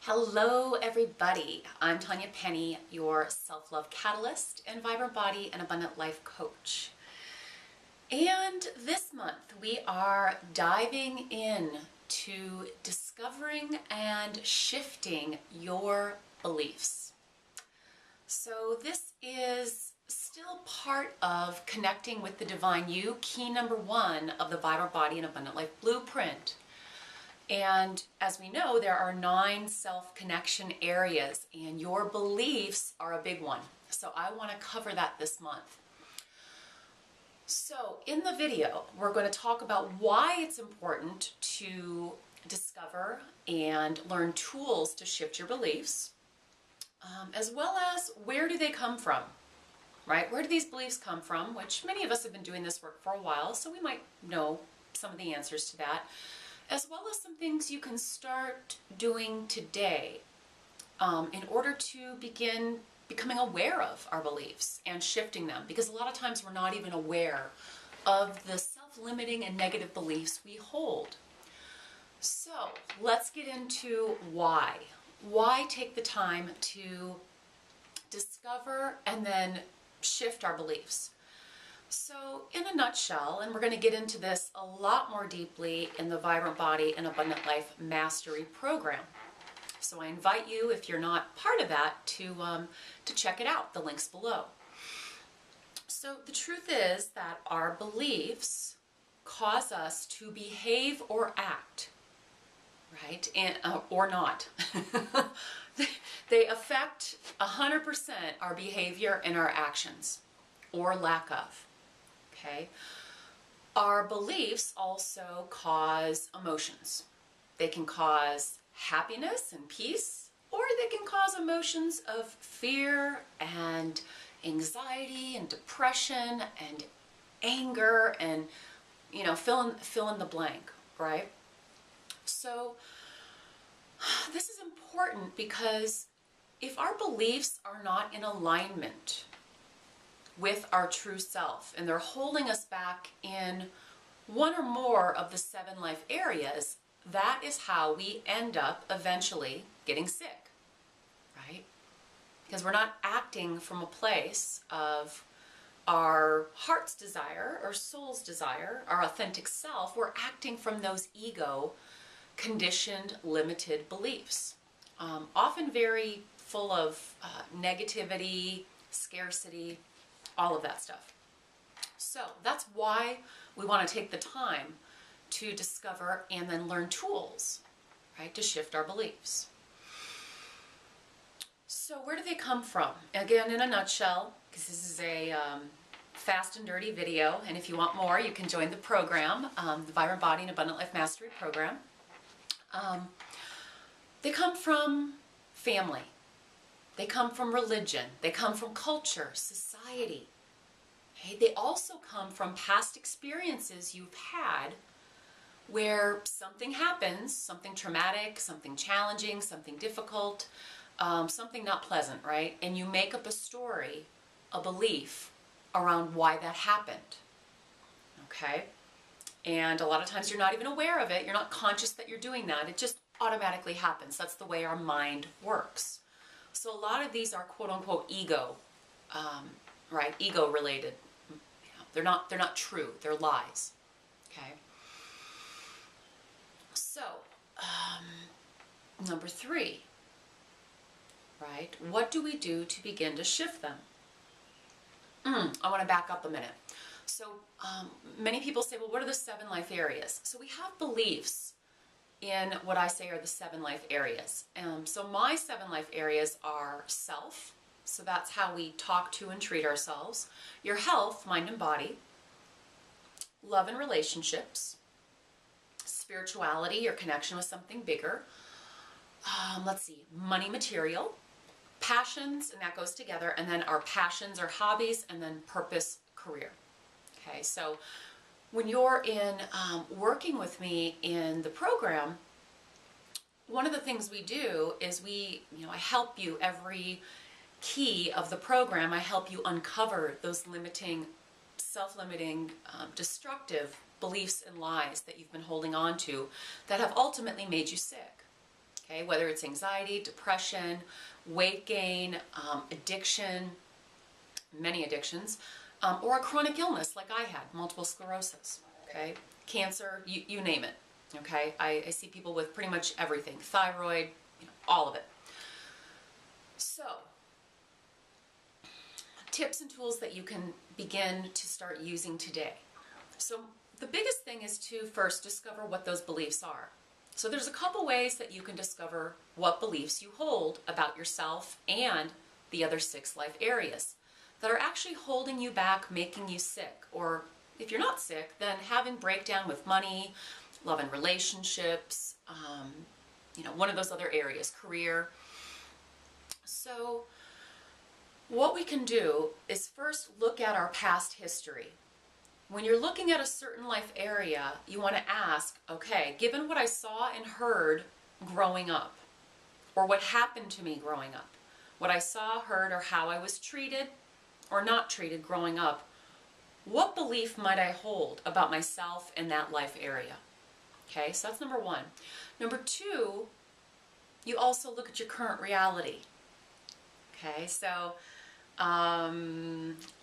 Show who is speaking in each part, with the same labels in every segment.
Speaker 1: Hello everybody, I'm Tanya Penny, your self-love catalyst and vibrant body and abundant life coach. And this month we are diving in to discovering and shifting your beliefs. So this is still part of connecting with the divine you, key number 1 of the vibrant body and abundant life blueprint. And as we know, there are 9 self-connection areas, and your beliefs are a big one. So I want to cover that this month. So in the video, we're going to talk about why it's important to discover and learn tools to shift your beliefs, as well as where do they come from, right? Where do these beliefs come from? Which many of us have been doing this work for a while, so we might know some of the answers to that, as well as some things you can start doing today in order to begin becoming aware of our beliefs and shifting them, because a lot of times we're not even aware of the self-limiting and negative beliefs we hold. So let's get into why. Why take the time to discover and then shift our beliefs? So in a nutshell, and we're going to get into this a lot more deeply in the Vibrant Body and Abundant Life Mastery Program. So I invite you, if you're not part of that, to check it out. The link's below. So the truth is that our beliefs cause us to behave or act, right? And, or not. They affect 100% our behavior and our actions, or lack of. Okay. Our beliefs also cause emotions. They can cause happiness and peace, or they can cause emotions of fear and anxiety and depression and anger and, fill in the blank, right? So this is important because if our beliefs are not in alignment with our true self, and they're holding us back in one or more of the 7 life areas, that is how we end up eventually getting sick, right? Because we're not acting from a place of our heart's desire, or soul's desire, our authentic self. We're acting from those ego conditioned, limited beliefs, often very full of negativity, scarcity, all of that stuff. So that's why we want to take the time to discover and then learn tools, right, to shift our beliefs. So where do they come from? Again, in a nutshell, because this is a fast and dirty video, and if you want more, you can join the program, the Vibrant Body and Abundant Life Mastery Program. They come from family. They come from religion. They come from culture, society. Okay? They also come from past experiences you've had where something happens, something traumatic, something challenging, something difficult, something not pleasant, right? And you make up a story, a belief around why that happened. Okay? And a lot of times you're not even aware of it. You're not conscious that you're doing that. It just automatically happens. That's the way our mind works. So a lot of these are quote-unquote ego, right? Ego related. They're not true. They're lies. Okay. So number 3, right? What do we do to begin to shift them? I want to back up a minute. So many people say, well, what are the 7 life areas? So we have beliefs in what I say are the 7 life areas. So my 7 life areas are self, so that's how we talk to and treat ourselves, your health, mind and body, love and relationships, spirituality, your connection with something bigger, let's see, money, material, passions, and that goes together, and then our passions or hobbies, and then purpose, career. Okay, so when you're in working with me in the program, one of the things we do is I help you every key of the program. I help you uncover those limiting, self-limiting, destructive beliefs and lies that you've been holding on to that have ultimately made you sick. Okay, whether it's anxiety, depression, weight gain, addiction, many addictions, or a chronic illness like I had, multiple sclerosis, okay, cancer, you name it, okay. I see people with pretty much everything, thyroid, all of it. So, tips and tools that you can begin to start using today. So the biggest thing is to first discover what those beliefs are. So there's a couple ways that you can discover what beliefs you hold about yourself and the other 6 life areas that are actually holding you back, making you sick, or if you're not sick, then having breakdown with money, love and relationships, one of those other areas, career. So what we can do is first look at our past history. When you're looking at a certain life area, you want to ask, okay, given what I saw and heard growing up, or what happened to me growing up, what I saw, heard, or how I was treated or not treated growing up, what belief might I hold about myself in that life area? Okay, so that's number 1. Number 2, you also look at your current reality. Okay, so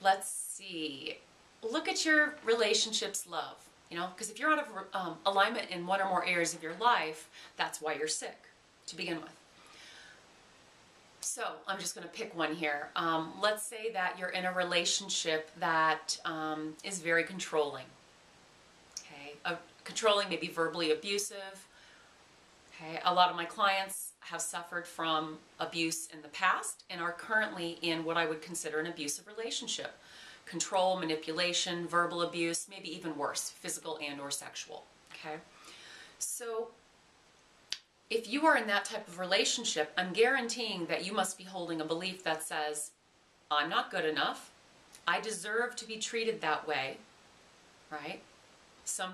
Speaker 1: let's see. Look at your relationships, love, because if you're out of alignment in one or more areas of your life, that's why you're sick to begin with. So I'm just going to pick one here. Let's say that you're in a relationship that is very controlling. Okay, controlling, maybe verbally abusive. Okay, a lot of my clients have suffered from abuse in the past and are currently in what I would consider an abusive relationship. Control, manipulation, verbal abuse, maybe even worse, physical and or sexual. Okay, so if you are in that type of relationship, I'm guaranteeing that you must be holding a belief that says, I'm not good enough, I deserve to be treated that way, right? Some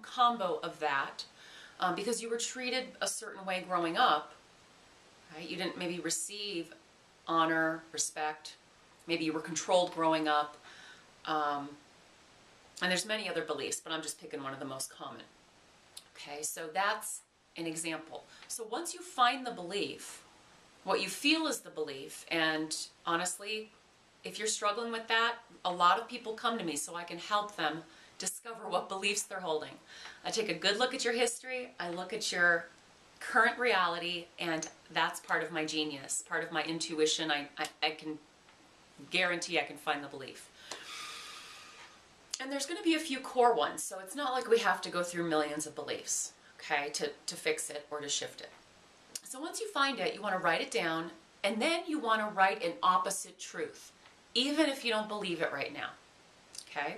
Speaker 1: combo of that, because you were treated a certain way growing up, right? You didn't maybe receive honor, respect, maybe you were controlled growing up, and there's many other beliefs, but I'm just picking one of the most common. Okay, so that's an example. So once you find the belief, what you feel is the belief, and honestly, if you're struggling with that, a lot of people come to me so I can help them discover what beliefs they're holding. I take a good look at your history, I look at your current reality, and that's part of my genius, part of my intuition. I can guarantee I can find the belief. And there's going to be a few core ones, so it's not like we have to go through millions of beliefs, okay, to fix it or to shift it. So once you find it, you want to write it down, and then you want to write an opposite truth, even if you don't believe it right now, okay?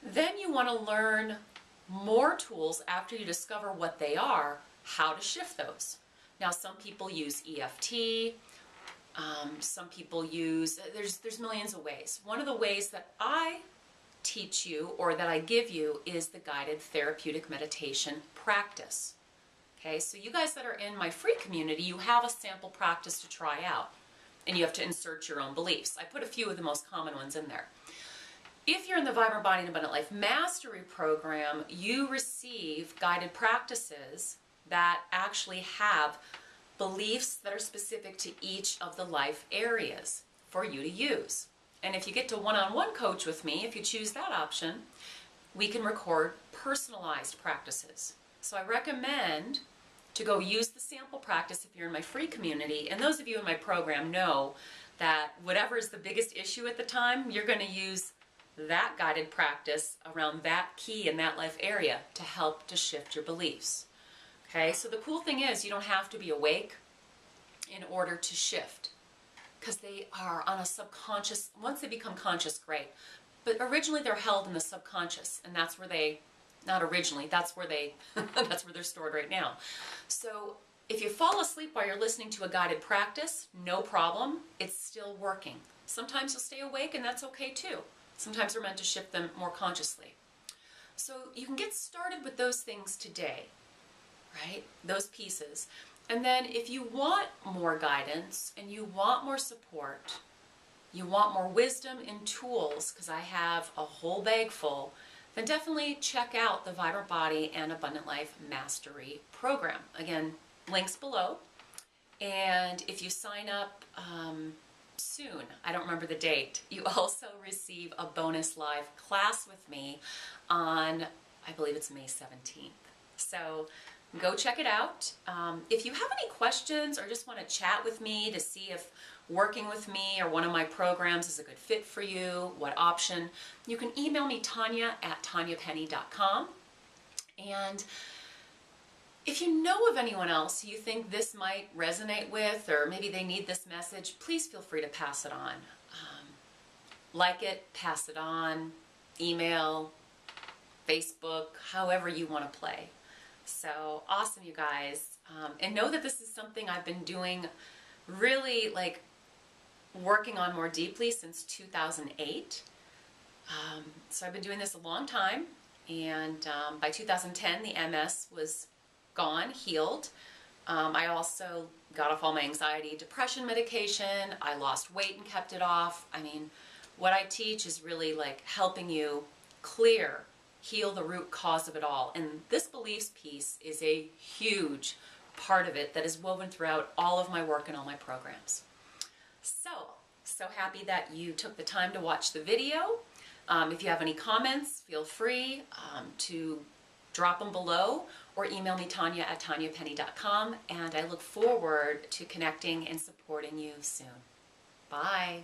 Speaker 1: Then you want to learn more tools after you discover what they are, how to shift those. Now, some people use EFT, some people use, there's millions of ways. One of the ways that I teach you or that I give you is the guided therapeutic meditation practice. Okay, so you guys that are in my free community, you have a sample practice to try out, and you have to insert your own beliefs. I put a few of the most common ones in there. If you're in the Vibrant Body and Abundant Life Mastery Program, you receive guided practices that actually have beliefs that are specific to each of the life areas for you to use. And if you get to one-on-one coach with me, if you choose that option, we can record personalized practices. So I recommend to go use the sample practice if you're in my free community. And those of you in my program know that whatever is the biggest issue at the time, you're going to use that guided practice around that key in that life area to help to shift your beliefs. Okay, so the cool thing is you don't have to be awake in order to shift, because they are on a subconscious, once they become conscious, great. But originally they're held in the subconscious, and that's where they, not originally, that's where they, that's where they're stored right now. So if you fall asleep while you're listening to a guided practice, no problem, it's still working. Sometimes you'll stay awake, and that's okay too. Sometimes we're meant to shift them more consciously. So you can get started with those things today, right? Those pieces. And then if you want more guidance and you want more support, you want more wisdom and tools, because I have a whole bag full, then definitely check out the Vibrant Body and Abundant Life Mastery Program. Again, links below. And if you sign up soon, I don't remember the date, you also receive a bonus live class with me on, I believe it's May 17th. So go check it out. If you have any questions or just want to chat with me to see if working with me or one of my programs is a good fit for you, what option, you can email me tanya@tanyapenny.com. And if you know of anyone else you think this might resonate with, or maybe they need this message, please feel free to pass it on. Like it, pass it on, email, Facebook, however you want to play. So awesome, you guys. And know that this is something I've been doing really like working on more deeply since 2008. So I've been doing this a long time, and by 2010 the MS was gone, healed. I also got off all my anxiety, depression medication. I lost weight and kept it off. I mean, what I teach is really like helping you clear, heal the root cause of it all. And this beliefs piece is a huge part of it that is woven throughout all of my work and all my programs. So happy that you took the time to watch the video. If you have any comments, feel free to drop them below or email me Tanya@tanyapenny.com, and I look forward to connecting and supporting you soon. Bye.